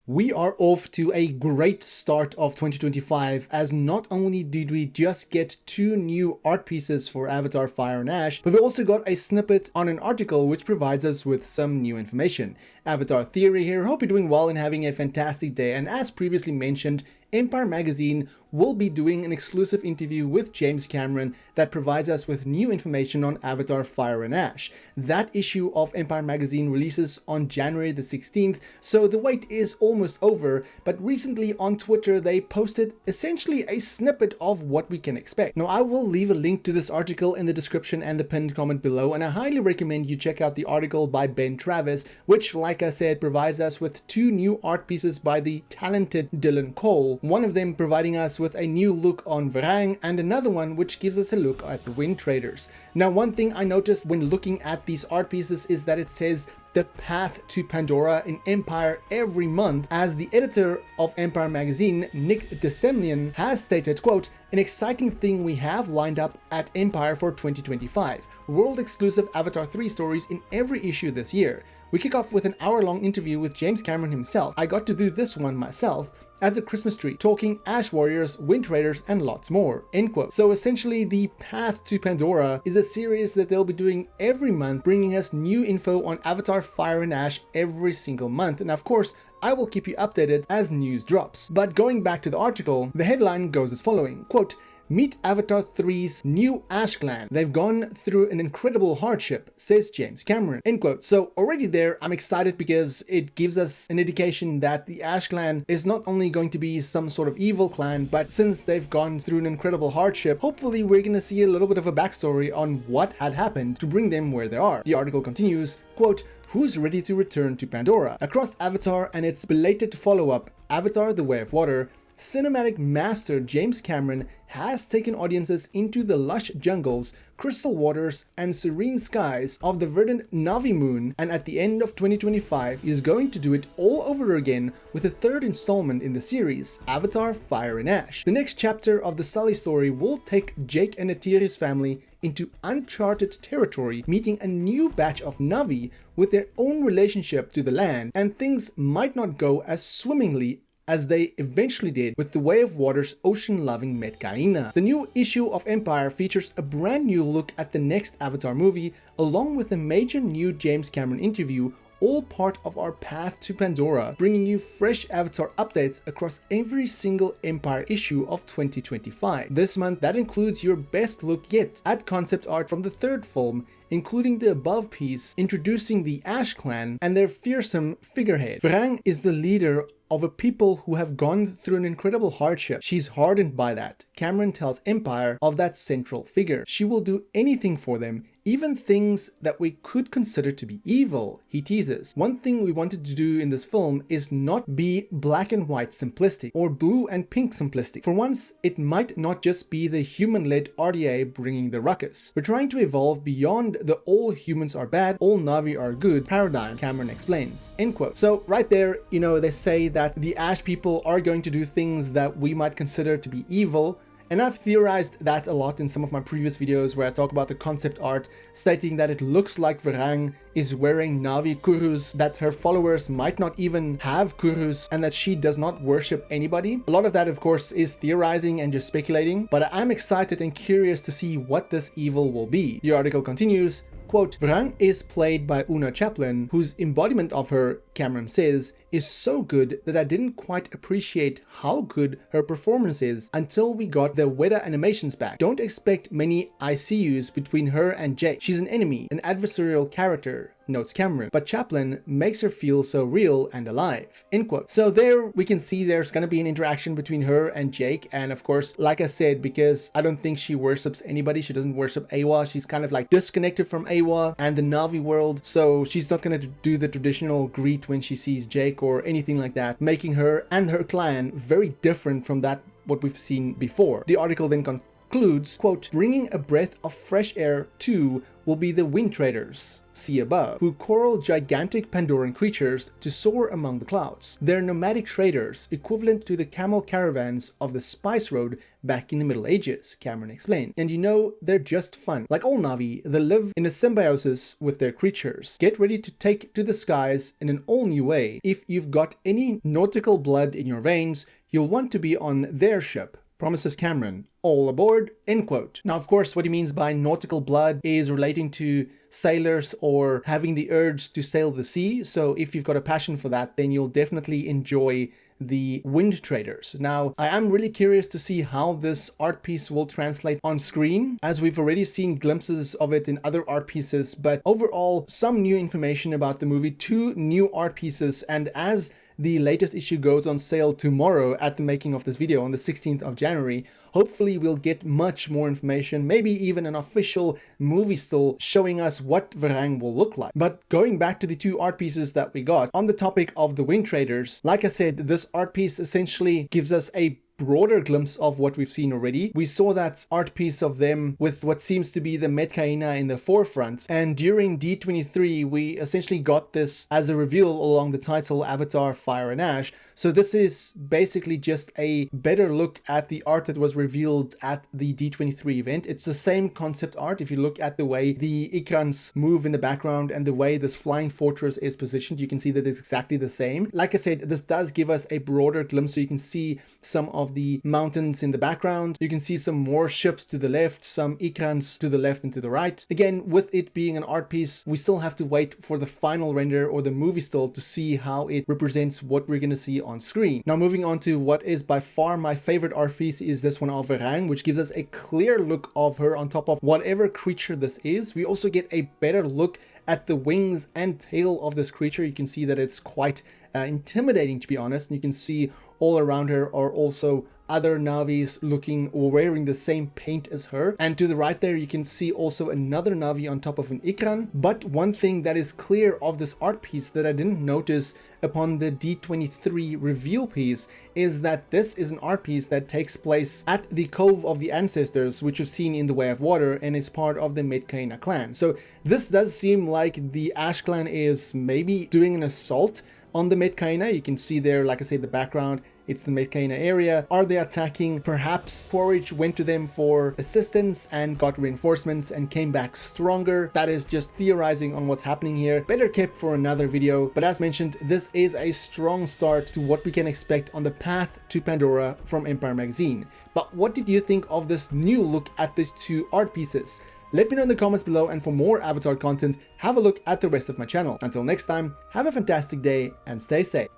We are off to a great start of 2025, as not only did we just get 2 new art pieces for Avatar Fire and Ash, but we also got a snippet on an article which provides us with some new information. Avatar Theory here, hope you're doing well and having a fantastic day, and as previously mentioned, Empire Magazine will be doing an exclusive interview with James Cameron that provides us with new information on Avatar Fire and Ash. That issue of Empire Magazine releases on January the 16th, so the wait is almost over, but recently on Twitter they posted essentially a snippet of what we can expect. Now I will leave a link to this article in the description and the pinned comment below, and I highly recommend you check out the article by Ben Travis, which, like I said, provides us with 2 new art pieces by the talented Dylan Cole, one of them providing us with a new look on Varang and another one which gives us a look at the Wind Traders. Now, one thing I noticed when looking at these art pieces is that it says the path to Pandora in Empire every month, as the editor of Empire Magazine, Nick DeSemnian, has stated, quote, "An exciting thing we have lined up at Empire for 2025. World exclusive Avatar 3 stories in every issue this year. We kick off with an hour-long interview with James Cameron himself. I got to do this one myself as a Christmas tree, talking Ash Warriors, Wind Traders, and lots more," end quote. So essentially, the Path to Pandora is a series that they'll be doing every month, bringing us new info on Avatar Fire and Ash every single month. And of course, I will keep you updated as news drops. But going back to the article, the headline goes as following, quote, "Meet Avatar 3's new Ash clan. They've gone through an incredible hardship, says James Cameron," end quote. So already there, I'm excited because it gives us an indication that the Ash clan is not only going to be some sort of evil clan, but since they've gone through an incredible hardship, hopefully we're going to see a little bit of a backstory on what had happened to bring them where they are. The article continues, quote, "Who's ready to return to Pandora? Across Avatar and its belated follow-up, Avatar: The Way of Water, cinematic master James Cameron has taken audiences into the lush jungles, crystal waters, and serene skies of the verdant Na'vi moon, and at the end of 2025 is going to do it all over again with the 3rd installment in the series, Avatar Fire and Ash. The next chapter of the Sully story will take Jake and Neytiri's family into uncharted territory, meeting a new batch of Na'vi with their own relationship to the land, and things might not go as swimmingly as they eventually did with the Way of Water's ocean-loving Metkayina. The new issue of Empire features a brand new look at the next Avatar movie, along with a major new James Cameron interview, all part of our Path to Pandora, bringing you fresh Avatar updates across every single Empire issue of 2025. This month, that includes your best look yet at concept art from the 3rd film, including the above piece introducing the Ash clan and their fearsome figurehead. Varang is the leader of a people who have gone through an incredible hardship. She's hardened by that. Cameron tells Empire of that central figure. She will do anything for them, even things that we could consider to be evil, he teases. One thing we wanted to do in this film is not be black and white simplistic or blue and pink simplistic. For once, it might not just be the human-led RDA bringing the ruckus. We're trying to evolve beyond the all humans are bad, all Na'vi are good paradigm, Cameron explains, end quote. So right there, you know, they say that the Ash people are going to do things that we might consider to be evil. And I've theorized that a lot in some of my previous videos where I talk about the concept art, stating that it looks like Varang is wearing Na'vi kurus, that her followers might not even have kurus, and that she does not worship anybody. A lot of that, of course, is theorizing and just speculating, but I'm excited and curious to see what this evil will be. The article continues, quote, "Varang is played by Una Chaplin, whose embodiment of her, Cameron says, is so good that I didn't quite appreciate how good her performance is until we got the Weta animations back. Don't expect many ICUs between her and Jake. She's an enemy, an adversarial character, notes Cameron, but Chaplin makes her feel so real and alive," end quote. So there we can see there's gonna be an interaction between her and Jake, and of course, like I said, because I don't think she worships anybody, she doesn't worship Awa, she's kind of like disconnected from Awa and the Na'vi world, so she's not gonna do the traditional greet when she sees Jake or anything like that, making her and her clan very different from that what we've seen before. The article then concludes, quote, bringing a breath of fresh air to will be the wind traders, see above, who coral gigantic Pandoran creatures to soar among the clouds. They're nomadic traders, equivalent to the camel caravans of the Spice Road back in the Middle Ages, Cameron explained. And you know, they're just fun. Like all Na'vi, they live in a symbiosis with their creatures. Get ready to take to the skies in an all-new way. If you've got any nautical blood in your veins, you'll want to be on their ship, promises Cameron. All aboard, end quote. Now, of course, what he means by nautical blood is relating to sailors or having the urge to sail the sea. So if you've got a passion for that, then you'll definitely enjoy the wind traders. Now, I am really curious to see how this art piece will translate on screen, as we've already seen glimpses of it in other art pieces, but overall, some new information about the movie, 2 new art pieces, and as the latest issue goes on sale tomorrow at the making of this video on the 16th of January. Hopefully we'll get much more information, maybe even an official movie still showing us what Varang will look like. But going back to the 2 art pieces that we got, on the topic of the wind traders, like I said, this art piece essentially gives us a broader glimpse of what we've seen already. We saw that art piece of them with what seems to be the Metkayina in the forefront, and during D23 we essentially got this as a reveal along the title Avatar Fire and Ash. So this is basically just a better look at the art that was revealed at the D23 event. It's the same concept art. If you look at the way the Ikrans move in the background and the way this flying fortress is positioned, you can see that it's exactly the same. Like I said, this does give us a broader glimpse, so you can see some of the mountains in the background. You can see some more ships to the left, some Ikrans to the left and to the right. Again, with it being an art piece, we still have to wait for the final render or the movie still to see how it represents what we're going to see on screen. Now, moving on to what is by far my favorite art piece is this one of Varang, which gives us a clear look of her on top of whatever creature this is. We also get a better look at the wings and tail of this creature. You can see that it's quite intimidating, to be honest. And you can see all around her are also other Na'vis looking or wearing the same paint as her. And to the right there, you can see also another Na'vi on top of an Ikran. But one thing that is clear of this art piece that I didn't notice upon the D23 reveal piece is that this is an art piece that takes place at the Cove of the Ancestors, which is seen in the Way of Water and is part of the Metkayina clan. So this does seem like the Ash clan is maybe doing an assault on the Metkayina. You can see there, like I said, the background, it's the Metkayina area. Are they attacking? Perhaps Quaritch went to them for assistance and got reinforcements and came back stronger. That is just theorizing on what's happening here. Better kept for another video. But as mentioned, this is a strong start to what we can expect on the path to Pandora from Empire Magazine. But what did you think of this new look at these 2 art pieces? Let me know in the comments below, and for more Avatar content, have a look at the rest of my channel. Until next time, have a fantastic day and stay safe.